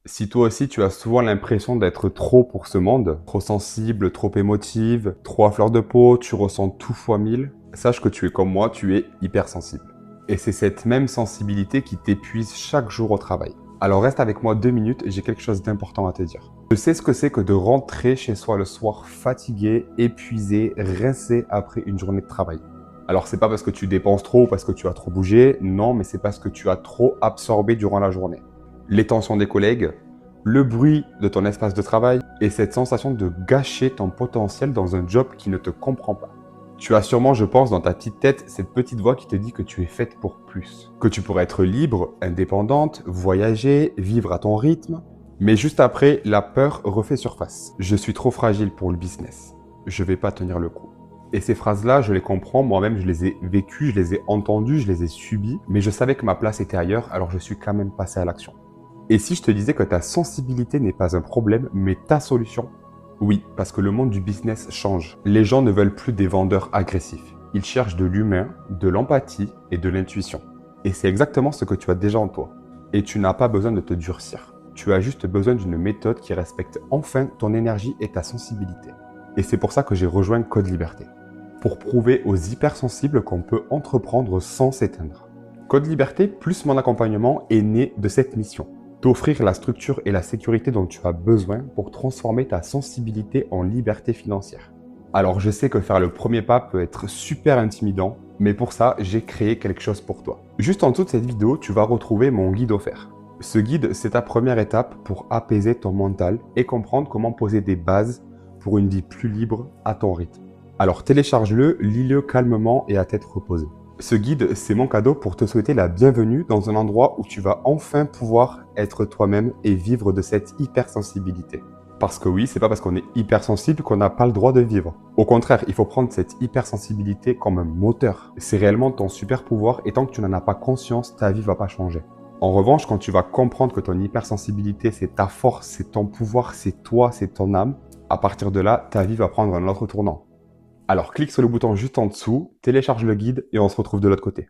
Si toi aussi tu as souvent l'impression d'être trop pour ce monde, trop sensible, trop émotive, trop à fleur de peau, tu ressens tout fois mille, sache que tu es comme moi, tu es hypersensible. Et c'est cette même sensibilité qui t'épuise chaque jour au travail. Alors reste avec moi 2 minutes, j'ai quelque chose d'important à te dire. Je sais ce que c'est que de rentrer chez soi le soir fatigué, épuisé, rincé après une journée de travail. Alors c'est pas parce que tu dépenses trop ou parce que tu as trop bougé, non, mais c'est parce que tu as trop absorbé durant la journée. Les tensions des collègues, le bruit de ton espace de travail et cette sensation de gâcher ton potentiel dans un job qui ne te comprend pas. Tu as sûrement, je pense, dans ta petite tête, cette petite voix qui te dit que tu es faite pour plus. Que tu pourrais être libre, indépendante, voyager, vivre à ton rythme. Mais juste après, la peur refait surface. Je suis trop fragile pour le business. Je vais pas tenir le coup. Et ces phrases-là, je les comprends, moi-même je les ai vécues, je les ai entendues, je les ai subies, mais je savais que ma place était ailleurs, alors je suis quand même passé à l'action. Et si je te disais que ta sensibilité n'est pas un problème, mais ta solution? Oui, parce que le monde du business change. Les gens ne veulent plus des vendeurs agressifs. Ils cherchent de l'humain, de l'empathie et de l'intuition. Et c'est exactement ce que tu as déjà en toi. Et tu n'as pas besoin de te durcir. Tu as juste besoin d'une méthode qui respecte enfin ton énergie et ta sensibilité. Et c'est pour ça que j'ai rejoint Code Liberté. Pour prouver aux hypersensibles qu'on peut entreprendre sans s'éteindre. Code Liberté plus mon accompagnement est né de cette mission. T'offrir la structure et la sécurité dont tu as besoin pour transformer ta sensibilité en liberté financière. Alors je sais que faire le premier pas peut être super intimidant, mais pour ça, j'ai créé quelque chose pour toi. Juste en dessous de cette vidéo, tu vas retrouver mon guide offert. Ce guide, c'est ta première étape pour apaiser ton mental et comprendre comment poser des bases pour une vie plus libre à ton rythme. Alors télécharge-le, lis-le calmement et à tête reposée. Ce guide, c'est mon cadeau pour te souhaiter la bienvenue dans un endroit où tu vas enfin pouvoir être toi-même et vivre de cette hypersensibilité. Parce que oui, c'est pas parce qu'on est hypersensible qu'on n'a pas le droit de vivre. Au contraire, il faut prendre cette hypersensibilité comme un moteur. C'est réellement ton super pouvoir et tant que tu n'en as pas conscience, ta vie va pas changer. En revanche, quand tu vas comprendre que ton hypersensibilité, c'est ta force, c'est ton pouvoir, c'est toi, c'est ton âme, à partir de là, ta vie va prendre un autre tournant. Alors clique sur le bouton juste en dessous, télécharge le guide et on se retrouve de l'autre côté.